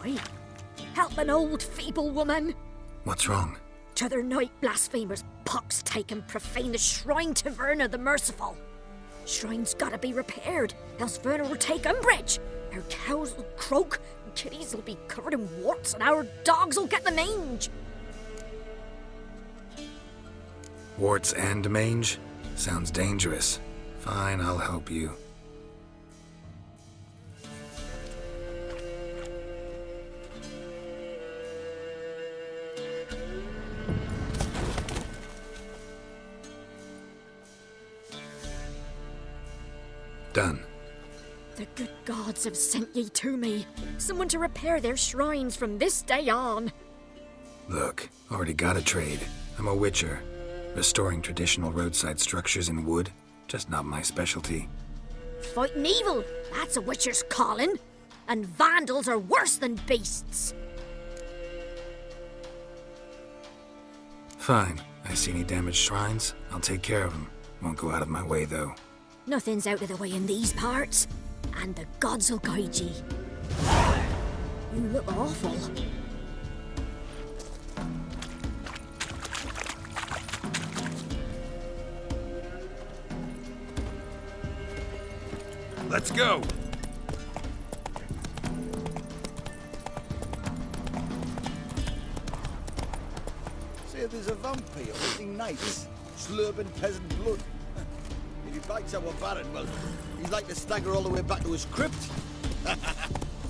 I? Help an old feeble woman. What's wrong? T'other night blasphemers pox take and profane the shrine to Verna the Merciful. Shrine's gotta be repaired, else Verna will take umbrage. Our cows will croak, and kitties will be covered in warts, and our dogs will get the mange. Warts and mange? Sounds dangerous. Fine, I'll help you. Done. The good gods have sent ye to me. Someone to repair their shrines from this day on. Look, already got a trade. I'm a witcher. Restoring traditional roadside structures in wood, just not my specialty. Fighting evil, that's a witcher's calling. And vandals are worse than beasts. Fine. I see any damaged shrines, I'll take care of them. Won't go out of my way, though. Nothing's out of the way in these parts, and the gods will guide ye. You look awful. Let's go! Say there's a vampire eating knights, slurping peasant blood. If he bites our Baron, well, he's like to stagger all the way back to his crypt.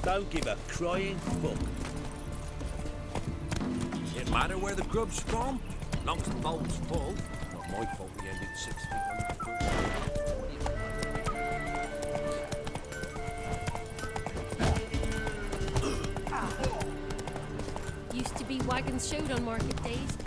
Don't give a crying fuck. It matter where the grub's from? Long as the bowl's full. Not my fault we ended 6 feet under. Used to be wagons showed on market days.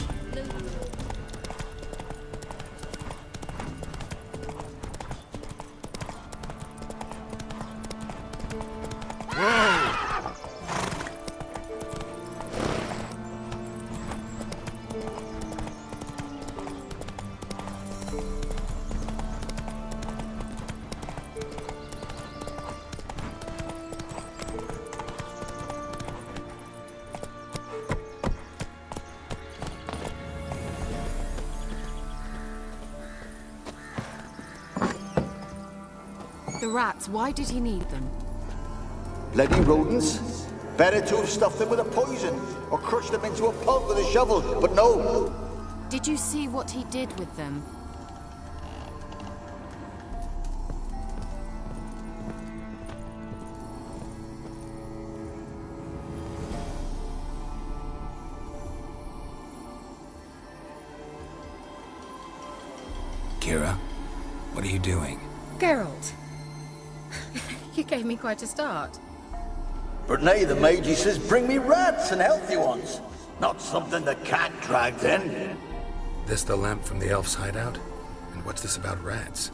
The rats, why did he need them? Bloody rodents. Better to have stuffed them with a poison, or crushed them into a pulp with a shovel, but no. Did you see what he did with them? Kira, what are you doing? Geralt. You gave me quite a start. But nay, the mage, he says, bring me rats and healthy ones. Not something the cat dragged in. This the lamp from the elf's hideout? And what's this about rats?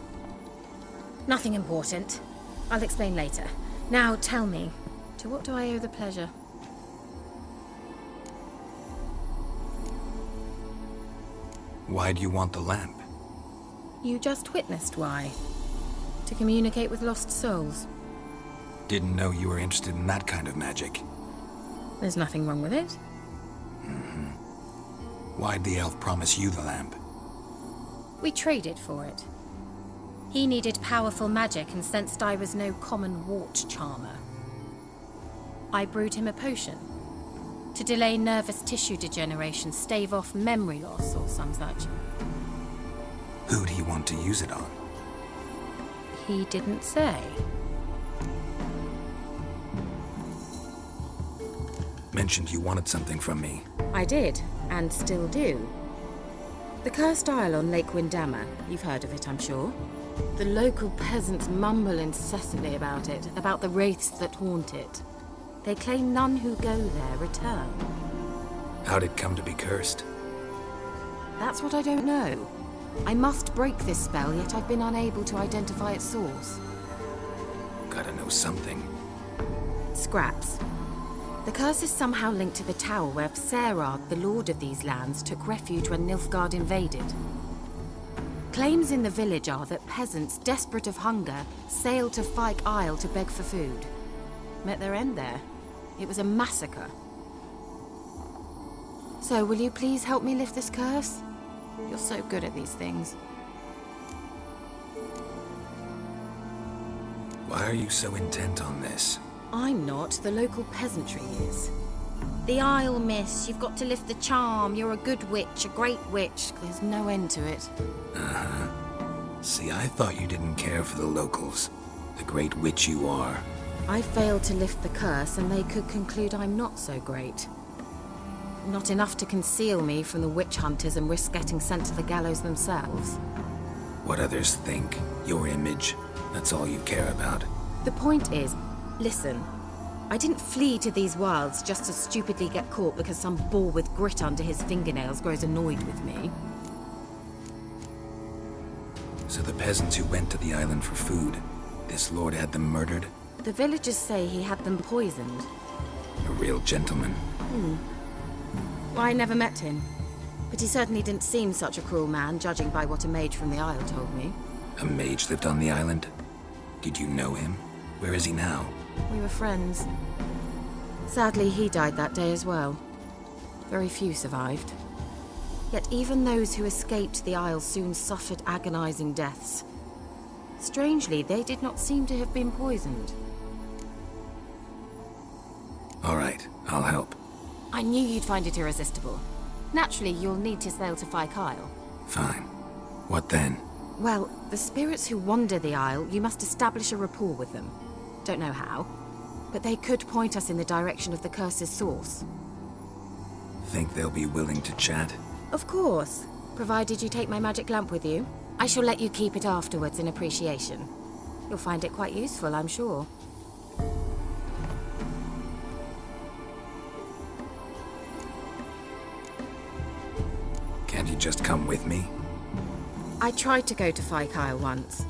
Nothing important. I'll explain later. Now tell me, to what do I owe the pleasure? Why do you want the lamp? You just witnessed why. To communicate with lost souls. Didn't know you were interested in that kind of magic. There's nothing wrong with it. Mm-hmm. Why'd the elf promise you the lamp? We traded for it. He needed powerful magic and sensed I was no common wart charmer. I brewed him a potion. To delay nervous tissue degeneration, stave off memory loss or some such. Who'd he want to use it on? He didn't say. Mentioned you wanted something from me. I did, and still do. The Cursed Isle on Lake Windammer. You've heard of it, I'm sure. The local peasants mumble incessantly about it, about the wraiths that haunt it. They claim none who go there return. How'd it come to be cursed? That's what I don't know. I must break this spell, yet I've been unable to identify its source. Gotta know something. Scraps. The curse is somehow linked to the tower where Serad, the lord of these lands, took refuge when Nilfgaard invaded. Claims in the village are that peasants, desperate of hunger, sailed to Fyke Isle to beg for food. Met their end there. It was a massacre. So, will you please help me lift this curse? You're so good at these things. Why are you so intent on this? I'm not. The local peasantry is. The Isle, miss. You've got to lift the charm. You're a good witch, a great witch. There's no end to it. Uh-huh. See, I thought you didn't care for the locals. The great witch you are. I failed to lift the curse, and they could conclude I'm not so great. Not enough to conceal me from the witch hunters and risk getting sent to the gallows themselves. What others think, your image, that's all you care about. The point is, listen, I didn't flee to these wilds just to stupidly get caught because some boar with grit under his fingernails grows annoyed with me. So the peasants who went to the island for food, this lord had them murdered? The villagers say he had them poisoned. A real gentleman. Well, I never met him, but he certainly didn't seem such a cruel man, judging by what a mage from the Isle told me. A mage lived on the island? Did you know him? Where is he now? We were friends. Sadly, he died that day as well. Very few survived. Yet even those who escaped the Isle soon suffered agonizing deaths. Strangely, they did not seem to have been poisoned. All right, I'll help. I knew you'd find it irresistible. Naturally, you'll need to sail to Phi Kyle. Fine. What then? Well, the spirits who wander the Isle, you must establish a rapport with them. Don't know how, but they could point us in the direction of the curse's source. Think they'll be willing to chat? Of course, provided you take my magic lamp with you. I shall let you keep it afterwards in appreciation. You'll find it quite useful, I'm sure. Can't you just come with me? I tried to go to Phi Kyle once.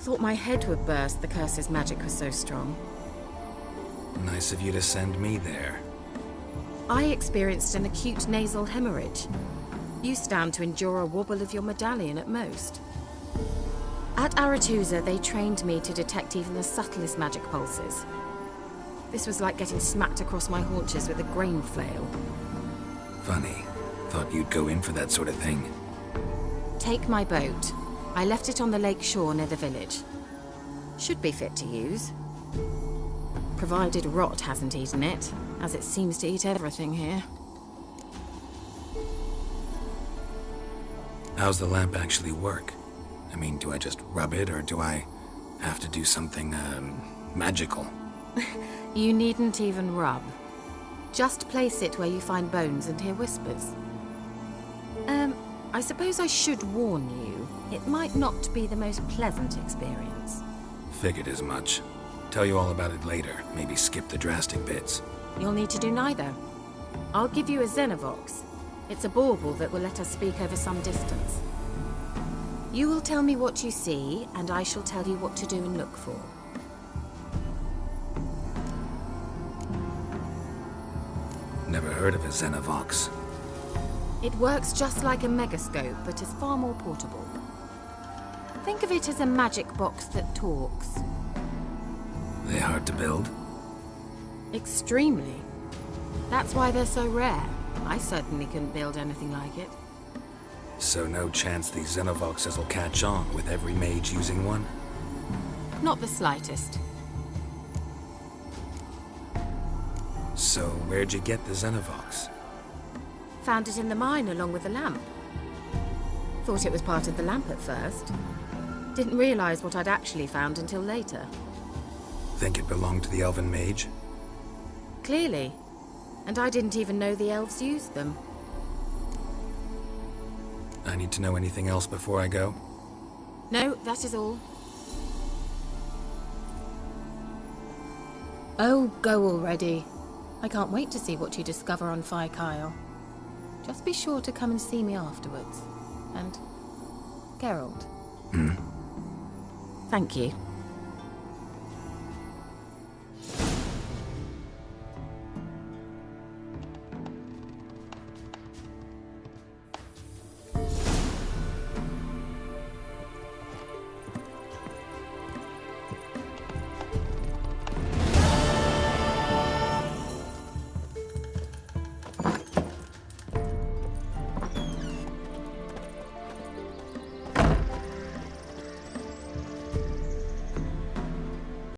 Thought my head would burst, the curse's magic was so strong. Nice of you to send me there. I experienced an acute nasal hemorrhage. You stand to endure a wobble of your medallion at most. At Aretusa, they trained me to detect even the subtlest magic pulses. This was like getting smacked across my haunches with a grain flail. Funny. Thought you'd go in for that sort of thing. Take my boat. I left it on the lake shore near the village. Should be fit to use. Provided rot hasn't eaten it, as it seems to eat everything here. How's the lamp actually work? I mean, do I just rub it, or do I have to do something, magical? You needn't even rub. Just place it where you find bones and hear whispers. I suppose I should warn you. It might not be the most pleasant experience. Figured as much. Tell you all about it later. Maybe skip the drastic bits. You'll need to do neither. I'll give you a Xenovox. It's a bauble that will let us speak over some distance. You will tell me what you see, and I shall tell you what to do and look for. Never heard of a Xenovox. It works just like a megascope, but is far more portable. Think of it as a magic box that talks. They hard to build? Extremely. That's why they're so rare. I certainly couldn't build anything like it. So no chance these Xenovoxes will catch on with every mage using one? Not the slightest. So where'd you get the Xenovox? Found it in the mine along with the lamp. Thought it was part of the lamp at first. Didn't realize what I'd actually found until later. Think it belonged to the elven mage? Clearly. And I didn't even know the elves used them. I need to know anything else before I go? No, that is all. Oh, go already. I can't wait to see what you discover on Phi Kyle. Just be sure to come and see me afterwards. And Geralt. Thank you.